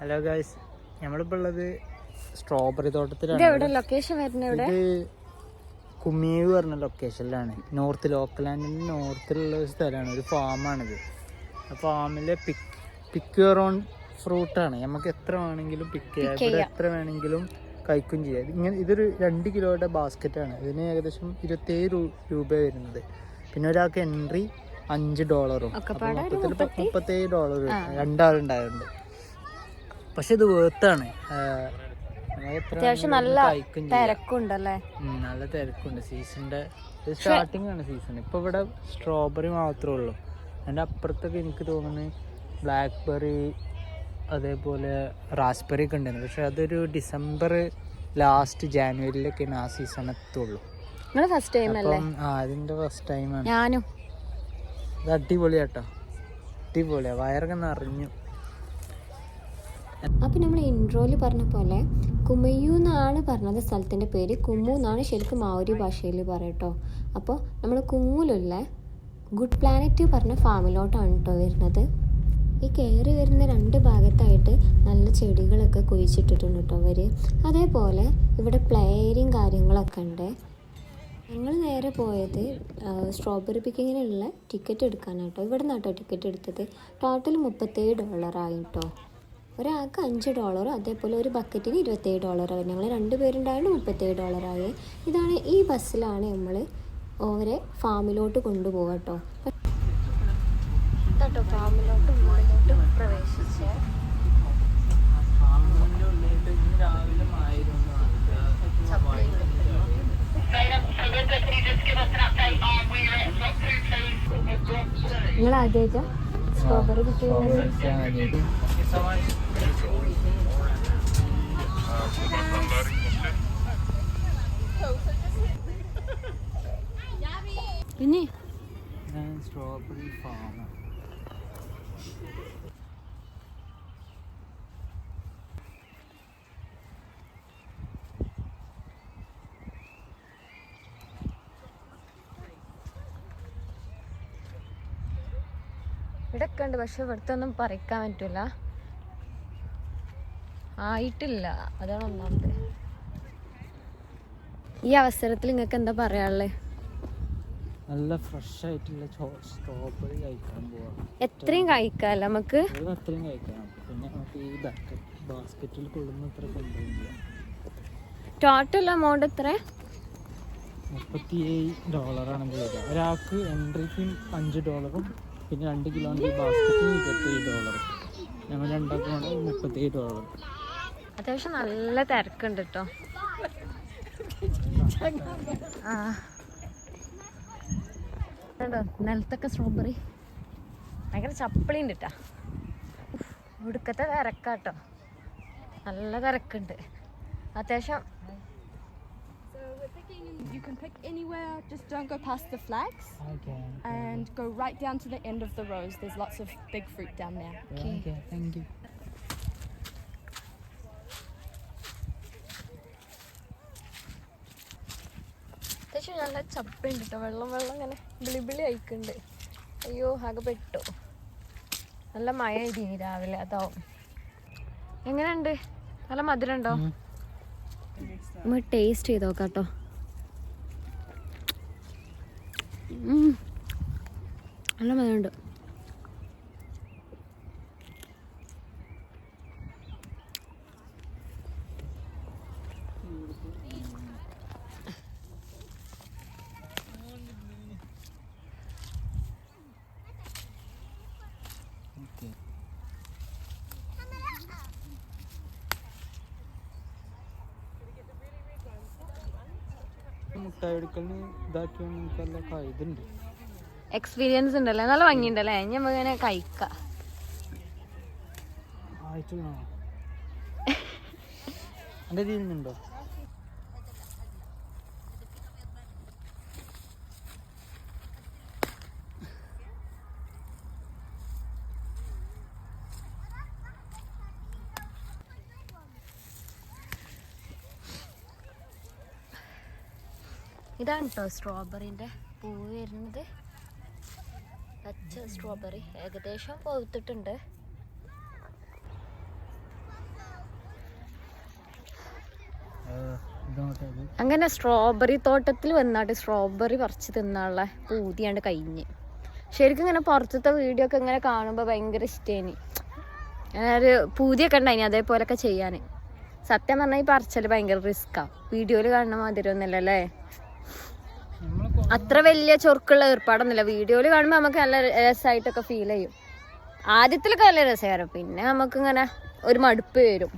Hello guys, നമ്മളിപ്പോൾ ഉള്ളത് strawberry തോട്ടത്തിലാണ്. ഇത് കുമിയു പറഞ്ഞ ലൊക്കേഷനിലാണ്. ലോക്കലാൻഡിൻ്റെ നോർത്തിലുള്ള ഒരു സ്ഥലമാണ്, ഒരു ഫാമാണിത്. ആ ഫാമിലെ പിക്ക് യുവർ ഓൺ ഫ്രൂട്ടാണ്. നമുക്ക് എത്ര വേണമെങ്കിലും പിക്ക് ചെയ്യാം, ഇവിടെ എത്ര വേണമെങ്കിലും കഴിക്കുകയും ചെയ്യാം. ഇതൊരു 2 കിലോയുടെ ബാസ്ക്കറ്റാണ്. ഇതിന് ഏകദേശം 27 രൂപ വരുന്നത്. പിന്നെ ഒരാൾക്ക് എൻട്രി $5, മൊത്തത്തിൽ $37 രണ്ടാളുണ്ടായിട്ടുണ്ട്. പക്ഷെ ഇത് വേർത്താണ്. നല്ല തിരക്കുണ്ടല്ലേ? നല്ല തിരക്കുണ്ട്. സീസണിന്റെ സ്റ്റാർട്ടിംഗ് ആണ് സീസൺ. ഇപ്പൊ ഇവിടെ സ്ട്രോബെറി മാത്രമേ ഉള്ളൂ. അതിന്റെ അപ്പുറത്തൊക്കെ എനിക്ക് തോന്നുന്നത് ബ്ലാക്ക്ബെറി അതേപോലെ റാസ്ബെറി ഒക്കെ ഉണ്ടായിരുന്നു. പക്ഷെ അതൊരു ഡിസംബർ ലാസ്റ്റ് ജാനുവരിയിലൊക്കെയാണ് ആ സീസൺ എത്തുള്ളൂ. അതിന്റെ ഫസ്റ്റ് ടൈമാണ്. ഞാനും ഇത് അടിപൊളിയാട്ടോ, അടിപൊളിയാ. വയറൊക്കെ നിറഞ്ഞു. അപ്പോൾ നമ്മൾ ഇൻട്രോയിൽ പറഞ്ഞ പോലെ കുമയു എന്നാണ് പറഞ്ഞത് സ്ഥലത്തിൻ്റെ പേര്. കുമു എന്നാണ് ശരിക്കും മാവോരി ഭാഷയിൽ പറയട്ടോ. അപ്പോൾ നമ്മൾ കുമുലുള്ള ഗുഡ് പ്ലാനറ്റ് പറഞ്ഞ ഫാമിലോട്ടാണ് കേട്ടോ വരുന്നത്. ഈ കയറി വരുന്ന 2 ഭാഗത്തായിട്ട് നല്ല ചെടികളൊക്കെ കുഴിച്ചിട്ടിട്ടുണ്ട് കേട്ടോ അവർ. അതേപോലെ ഇവിടെ പ്ലേയറും കാര്യങ്ങളൊക്കെ ഉണ്ട്. ഞങ്ങൾ നേരെ പോയത് സ്ട്രോബെറി പിക്കിങ്ങിനുള്ള ടിക്കറ്റ് എടുക്കാനായിട്ടോ. ഇവിടെ നിന്നാട്ടോ ടിക്കറ്റ് എടുത്തത്. ടോട്ടൽ $37 ആയി കേട്ടോ. ഒരാൾക്ക് $5, അതേപോലെ ഒരു ബക്കറ്റിന് $27 ആയി. ഞങ്ങൾ 2 പേരുണ്ടായതുകൊണ്ട് $37 ആയി. ഇതാണ് ഈ ബസ്സിലാണ് നമ്മൾ ഓരോ ഫാമിലോട്ട് കൊണ്ടുപോകാം കേട്ടോ. ഫാമിലോട്ട് പ്രവേശിച്ച് നിങ്ങൾ ആദ്യമായിട്ടാ സ്ട്രോബെറി കിട്ടിയത്? പിന്നെ സ്ട്രോബെറി ഫാം ഇവിടെയൊക്കെ ഉണ്ട്. പക്ഷെ ഇവിടുത്തെ ഒന്നും പറിക്കാൻ പറ്റില്ല, ആയിട്ടില്ല. അതാണ് ഒന്നാമത്. ഈ അവസരത്തിൽ നിങ്ങൾക്ക് എന്താ പറയാനുള്ളത്? നല്ല ഫ്രഷ് ആയിട്ടുള്ള സ്ട്രോബെറി കഴിക്കാൻ പോവാം. എത്രയും കഴിക്കാമല്ലോ നമുക്ക്. അത്രയും കഴിക്കാം. പിന്നെ നമുക്ക് ഈ ബാസ്ക്കറ്റിൽ കൊള്ളുന്ന അത്ര കൊണ്ടുപോകും. ടോട്ടൽ എമൗണ്ട് എത്ര? $37 വരിക. ഒരാൾക്ക് എൻട്രിക്കും $5, പിന്നെ 2 കിലോന്റെ ബാസ്ക്കറ്റിന് $27. ഞങ്ങൾ രണ്ടാക്കുമാണ് $37. അത്യാവശ്യം നല്ല തിരക്കുണ്ട് കേട്ടോ. നിലത്തൊക്കെ സ്ട്രോബെറി ഭയങ്കര ചപ്പിളി ഉണ്ട് കേട്ടോ. ഒടുക്കത്തെ തിരക്കാട്ടോ, നല്ല തിരക്കുണ്ട് അത്യാവശ്യം. You can pick anywhere, just don't go past the flags. Okay. And go right down to the end of the rows. There's lots of big fruit down there. Okay, thank you. അത്യാവശ്യം നല്ല ചപ്പുണ്ട് കേട്ടോ. വെള്ളം ഇങ്ങനെ ബിളിബിളി അയക്കുന്നുണ്ട്. അയ്യോ ആകെ പെട്ടു. നല്ല മഴ ഇടിഞ്ഞി രാവിലെ, അതാവും. എങ്ങനെയുണ്ട്? നല്ല മധുരം ഉണ്ടോ? നമ്മൾ ടേസ്റ്റ് ചെയ്ത് നോക്കാം കേട്ടോ. നല്ല മധുരമുണ്ട്. മുട്ടായി എടുക്കലിന് ഇതാക്കിയ ഇതുണ്ട്, എക്സ്പീരിയൻസ് ഉണ്ടല്ലേ, നല്ല ഭംഗിയുണ്ടല്ലേ. നമുക്ക് ഇങ്ങനെ കഴിക്കാം. എൻ്റെ തീരുന്നുണ്ടോ? ഇതാണ് കേട്ടോ സ്ട്രോബെറിൻ്റെ പൂവ് വരുന്നത്. പച്ച സ്ട്രോബെറി ഏകദേശം പഴുത്തിട്ടുണ്ട്. അങ്ങനെ സ്ട്രോബെറി തോട്ടത്തിൽ വന്നാട്ട് സ്ട്രോബെറി പറിച്ച് തിന്നാനുള്ള പൂതിയാണ്ട് കഴിഞ്ഞ്. ശരിക്കും ഇങ്ങനെ പുറത്തത്തെ വീഡിയോ ഒക്കെ ഇങ്ങനെ കാണുമ്പോൾ ഭയങ്കര ഇഷ്ടേനി. ഒരു പൂതിയൊക്കെ ഉണ്ടായിനി അതേപോലൊക്കെ ചെയ്യാൻ. സത്യം പറഞ്ഞാൽ ഈ പറിച്ചൽ ഭയങ്കര റിസ്ക്കാ. വീഡിയോയിൽ കാണുന്ന മാതിരി ഒന്നുമില്ലല്ലേ, അത്ര വലിയ ചൊറുക്കുള്ള ഏർപ്പാടൊന്നുമില്ല. വീഡിയോയിൽ കാണുമ്പോൾ നമുക്ക് നല്ല രസമായിട്ടൊക്കെ ഫീൽ ചെയ്യും. ആദ്യത്തിലൊക്കെ നല്ല രസമായിരുന്നു, പിന്നെ നമുക്കിങ്ങനെ ഒരു മടുപ്പ് വരും.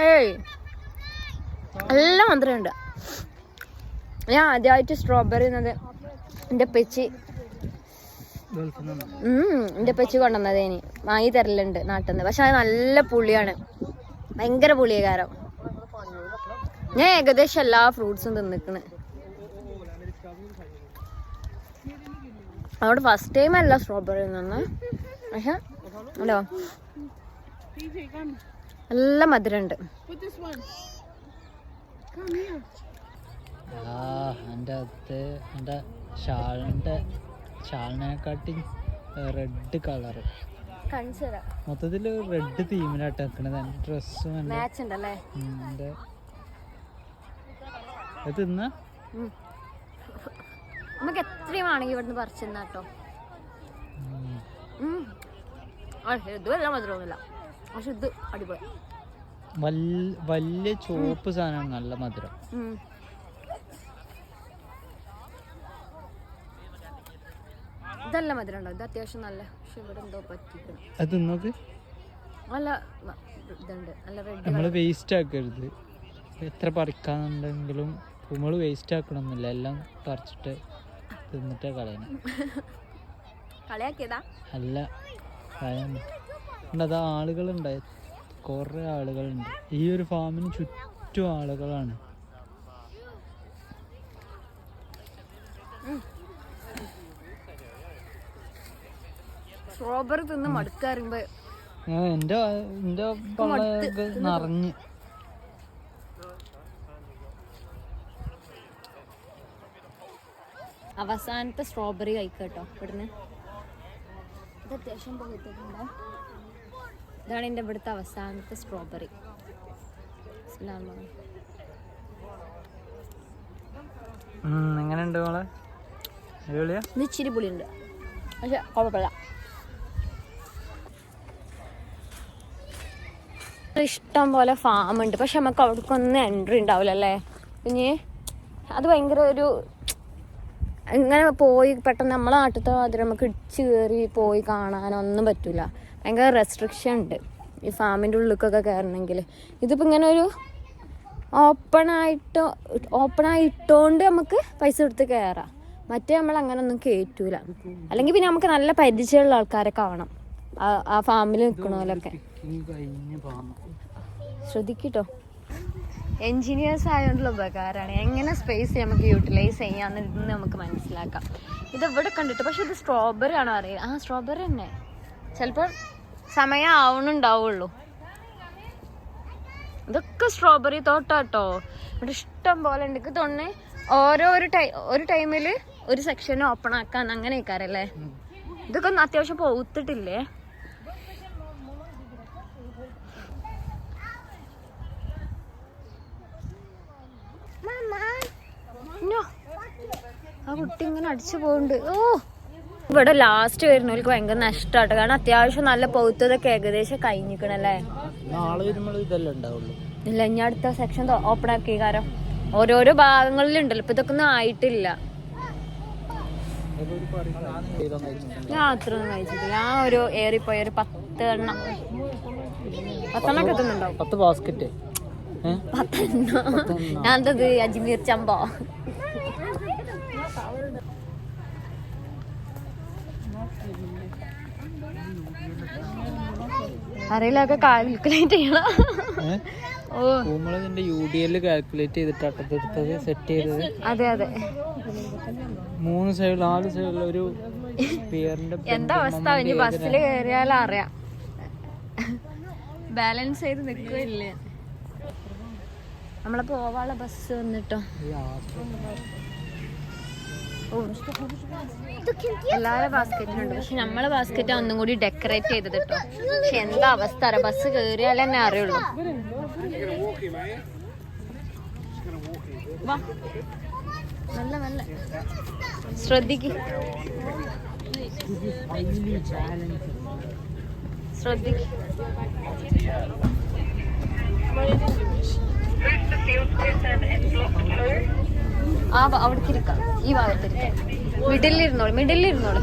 ഏയ് നല്ല മധുരമുണ്ട്. ഞാൻ ആദ്യമായിട്ട് സ്ട്രോബെറി എന്നത് എൻ്റെ പെച്ചി കൊണ്ടുവന്നതേനി വാങ്ങി തരലുണ്ട് നാട്ടിൽ നിന്ന്. പക്ഷെ അത് നല്ല പുളിയാണ്, ഭയങ്കര പുളിയകാരം. ഞാൻ ഏകദേശം എല്ലാ ഫ്രൂട്ട്സും തിന്നിക്കണ്. അവിടെ ഫസ്റ്റ് ടൈം അല്ല സ്ട്രോബെറി നിന്ന്, പക്ഷെ ഹലോ നല്ല മധുരമുണ്ട്. എൻ്റെ ഷാളിനെക്കാട്ടി റെഡ് കളറ് മൊത്തത്തില് റെഡ് തീമിലായിട്ട് നിൽക്കണത്. എൻ്റെ ഡ്രസ്സും മാച്ച് ഉണ്ടല്ലേ. തിന്നാ നമുക്ക് എത്രയും ആണെങ്കിൽ ഇവിടുന്ന് പറിച്ചെന്നാട്ടോ. ഇത് വല്ല മധുരമൊന്നുമില്ല, പക്ഷെ ഇത് അടിപൊളി. വലിയ ചുവപ്പ് സാധനമാണ്, നല്ല മധുരം. ഇതല്ല മധുരം ഉണ്ടോ? ഇത് അത്യാവശ്യം നല്ല, പക്ഷെ ഇവിടെ എന്തോ പറ്റിക്കണം. അത് തിന്നത് നല്ല ഇതുണ്ട്, നല്ല റെഡ്. നമ്മൾ വേസ്റ്റ് ആക്കരുത്. എത്ര പറിക്കാന്നുണ്ടെങ്കിലും നമ്മൾ വേസ്റ്റ് ആക്കണമെന്നില്ല, എല്ലാം പറിച്ചിട്ട് തിന്നിട്ടേ കളയണം. കളയാക്കിയതാ അല്ല, അത് ആളുകളുണ്ടായി, കുറേ ആളുകളുണ്ട്. ഈ ഒരു ഫാമിന് ചുറ്റും ആളുകളാണ്. സ്ട്രോബെറി തിന്ന് മടുക്കാറുമ്പോ എന്റെ നിറഞ്ഞ്. അവസാനത്തെ സ്ട്രോബെറി കഴിക്കട്ടോ ഇവിടുന്ന്. ഇത് അത്യാവശ്യം പോയിട്ടുണ്ടോ? ഇതാണ് എൻ്റെ ഇവിടുത്തെ അവസാനത്തെ സ്ട്രോബെറി. എങ്ങനെയുണ്ട് മോളെ? അടിപൊളിയാ? ഇത് ഇച്ചിരി പുളിയുണ്ട്, പക്ഷെ കുഴപ്പമില്ല. ഇഷ്ടം പോലെ ഫാം ഉണ്ട്, പക്ഷെ നമുക്ക് അവിടേക്കൊന്നും എൻട്രി ഉണ്ടാവില്ല അല്ലേ. പിന്നെ അത് ഭയങ്കര ഒരു ഇങ്ങനെ പോയി പെട്ടെന്ന് നമ്മളെ നാട്ടിലത്തെ മാതിരി നമുക്ക് ഇടിച്ച് കയറി പോയി കാണാനൊന്നും പറ്റില്ല. ഭയങ്കര റെസ്ട്രിക്ഷൻ ഉണ്ട് ഈ ഫാമിൻ്റെ ഉള്ളിലേക്കൊക്കെ കയറണമെങ്കിൽ. ഇതിപ്പോൾ ഇങ്ങനെ ഒരു ഓപ്പണായിട്ടോണ്ട് നമുക്ക് പൈസ കൊടുത്ത് കയറാം. മറ്റേ നമ്മൾ അങ്ങനെ ഒന്നും കയറ്റൂല. അല്ലെങ്കിൽ പിന്നെ നമുക്ക് നല്ല പരിചയമുള്ള ആൾക്കാരെ കാണാം ആ ഫാമിൽ നിൽക്കണോലൊക്കെ. ശ്രദ്ധിക്കട്ടോ, എൻജിനീയേഴ്സ് ആയതുകൊണ്ടുള്ള ഉപകാരമാണ്. എങ്ങനെ സ്പേസ് നമുക്ക് യൂട്ടിലൈസ് ചെയ്യാമെന്ന് നമുക്ക് മനസ്സിലാക്കാം. ഇത് ഇവിടെ കണ്ടിട്ട്, പക്ഷെ ഇത് സ്ട്രോബെറി ആണോ അറിയില്ല. സ്ട്രോബെറി തന്നെ, ചിലപ്പോൾ സമയം ആവണുണ്ടാവുള്ളൂ. ഇതൊക്കെ സ്ട്രോബെറി തോട്ടാട്ടോ, ഇവിടെ ഇഷ്ടം പോലെ ഉണ്ട്. എനിക്ക് തോന്നുന്നു ഒരു ടൈമിൽ ഒരു സെക്ഷൻ ഓപ്പൺ ആക്കാൻ അങ്ങനെ ആക്കാറല്ലേ. ഇതൊക്കെ ഒന്ന് അത്യാവശ്യം പോത്തിട്ടില്ലേ. ആ കുട്ടി ഇങ്ങനെ അടിച്ചു പോകുന്നുണ്ട്. ഇവിടെ ലാസ്റ്റ് വരുന്നവർക്ക് ഭയങ്കര നഷ്ടമാട്ടോ, കാരണം അത്യാവശ്യം നല്ല പൗത്തതൊക്കെ ഏകദേശം കഴിഞ്ഞിക്കണല്ലേ. ഇല്ല, ഇനി അടുത്ത സെക്ഷൻ ഓപ്പൺ ആക്കിയ കാരണം ഓരോരോ ഭാഗങ്ങളിലുണ്ടല്ലോ. ഇപ്പൊ ഇതൊക്കെ ഒന്നും ആയിട്ടില്ല. ഞാൻ അത്രയൊന്നും കഴിച്ചിട്ടില്ല. ഞാൻ ഒരു ഏറിപ്പോയ ഒരു 10 എണ്ണം എത്തുന്നുണ്ടാവും. 10 ബാസ്കറ്റ്. 10 എണ്ണം. ഞാൻ എന്തത് അജ്മീർ ചമ്പോ. അറിയില്ലൊക്കെ കാൽക്കുലേറ്റ് ചെയ്യണം. കാൽക്കുലേറ്റ് ചെയ്തിട്ട് സെറ്റ് ചെയ്തത്. അതെ അതെ, 3 സൈഡ് 4 സൈഡിൽ ഒരു പിയറിന്റെ എന്താ അവസ്ഥ. ഇനി ബസ്സിൽ കയറിയാലും അറിയാം, ബാലൻസ് ചെയ്ത് നിൽക്കില്ലേ. നമ്മളെ പോവാനുള്ള ബസ് വന്നിട്ടോ. എല്ലാവരുടെ ബാസ്ക്കറ്റിലുണ്ട്. പക്ഷെ നമ്മളെ ബാസ്ക്കറ്റ് ഒന്നും കൂടി ഡെക്കറേറ്റ് ചെയ്തത് കേട്ടോ. പക്ഷെ എന്താ അവസ്ഥ അറിയാം, ബസ് കയറിയാൽ തന്നെ അറിയുള്ളൂ. വാ നല്ല നല്ല ശ്രദ്ധിക്ക് ശ്രദ്ധിക്ക്. അവിടേക്ക് ഇരിക്കാം, ഈ ഭാഗത്തിരിക്കാം. മിഡിലിരുന്നോളൂ.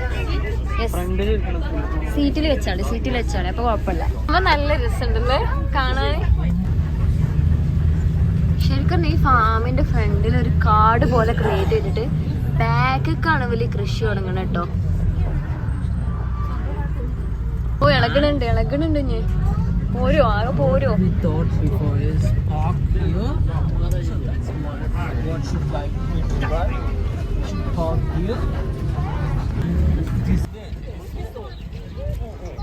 സീറ്റിൽ വെച്ചാളി അപ്പൊ കുഴപ്പമില്ല. അപ്പൊ നല്ല രസമുണ്ടല്ലേ കാണാൻ. ശരിക്കും ഈ ഫാമിന്റെ ഫ്രണ്ടിൽ ഒരു കാട് പോലെ ക്രിയേറ്റ് ചെയ്തിട്ട് ബാക്കൊക്കെയാണ് വലിയ കൃഷി തുടങ്ങണം കേട്ടോ. ഓ ഇളകണുണ്ട് ഞാൻ പോരോ ആകെ പോരോ.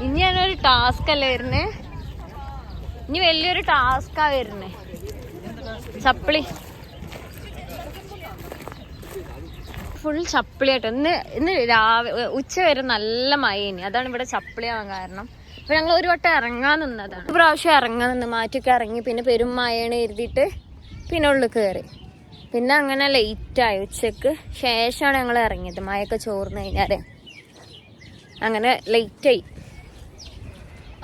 ഇനി ഞാനൊരു ടാസ്ക് അല്ലേ വരുന്നേ, ഇനി വലിയൊരു ടാസ്കാ വരുന്നേ. ചപ്പിളി ഫുൾ ചപ്പിളിയാട്ടോ. ഇന്ന് രാവിലെ ഉച്ച വരെ നല്ല മഴയിനി, അതാണ് ഇവിടെ ചപ്പിളിയാവാൻ കാരണം. അപ്പൊ ഞങ്ങൾ ഒരു വട്ടം ഇറങ്ങാൻ നിന്നതാണ്. ഒരു പ്രാവശ്യം ഇറങ്ങാൻ നിന്ന് മാറ്റൊക്കെ ഇറങ്ങി, പിന്നെ പെരും മഴയാണ് എഴുതിയിട്ട് പിന്നെ ഉള്ളിൽ കയറി. പിന്നെ അങ്ങനെ ലേറ്റായി, ഉച്ചക്ക് ശേഷമാണ് ഞങ്ങൾ ഇറങ്ങിയത്. മഴയൊക്കെ ചോർന്ന് കഴിഞ്ഞാൽ അങ്ങനെ ലേറ്റായി.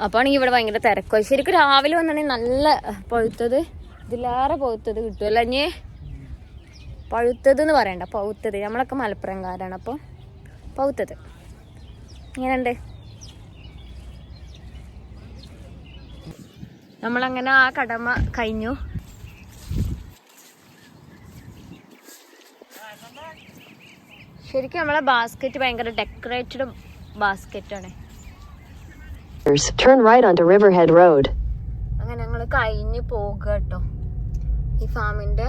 അപ്പോൾ ആണെങ്കിൽ ഇവിടെ ഭയങ്കര തിരക്കായി. ശരിക്കും രാവിലെ വന്നിട്ടുണ്ടെങ്കിൽ നല്ല പഴുത്തത്, ഇതിലേറെ പഴുത്തത് കിട്ടുമല്ലോ. ഇനി പഴുത്തത് എന്ന് പറയണ്ട, പൗത്തത്. നമ്മളൊക്കെ മലപ്പുറംകാരാണ്, അപ്പോൾ പൗത്തത് ഇങ്ങനെയുണ്ട്. നമ്മളങ്ങനെ ആ കടമ കഴിഞ്ഞു. ശരിക്കും നമ്മളെ ബാസ്ക്കറ്റ് ഭയങ്കര decorated ബാസ്ക്കറ്റാണ്. Turn right onto Riverhead Road. അങ്ങനെ ഞങ്ങൾ കഴിഞ്ഞ് പോകുക കേട്ടോ. ഈ ഫാമിന്റെ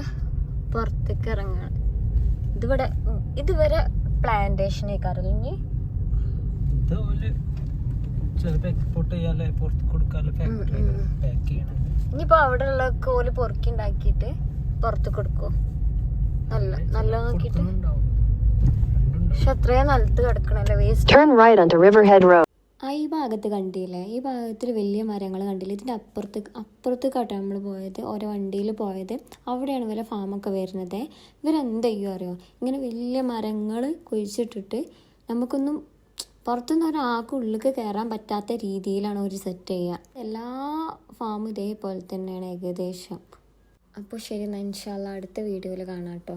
പുറത്തേക്ക് ഇറങ്ങാണ്. ഇതുവരെ പ്ലാന്റേഷൻ ആയിക്കാറില്ല. ഇനി ഇനിയിപ്പോ അവിടെ ഉള്ള കോല് പൊറുക്കി ഉണ്ടാക്കിയിട്ട് പുറത്ത് കൊടുക്കോ. നല്ല നോക്കിട്ട്. പക്ഷെ അത്രയും നിലത്ത് കിടക്കണല്ലേ waste. Turn right onto Riverhead Road. ഈ ഭാഗത്ത് കണ്ടില്ലേ, ഈ ഭാഗത്തിൽ വലിയ മരങ്ങൾ കണ്ടില്ല. ഇതിൻ്റെ അപ്പുറത്തേക്കാട്ടോ നമ്മൾ പോയത്, ഓരോ വണ്ടിയിൽ പോയത്. അവിടെയാണ് ഇവരെ ഫാമൊക്കെ വരുന്നത്. ഇവരെന്ത് ചെയ്യും അറിയോ, ഇങ്ങനെ വലിയ മരങ്ങൾ കുഴിച്ചിട്ടിട്ട് നമുക്കൊന്നും പുറത്തുനിന്ന് ഒരാൾക്ക് ഉള്ളിലേക്ക് കയറാൻ പറ്റാത്ത രീതിയിലാണ് അവർ സെറ്റ് ചെയ്യുക. എല്ലാ ഫാമും ഇതേപോലെ തന്നെയാണ് ഏകദേശം. അപ്പോൾ ശരി, ഇൻഷാ അല്ലാഹ് അടുത്ത വീഡിയോയിൽ കാണാം കേട്ടോ.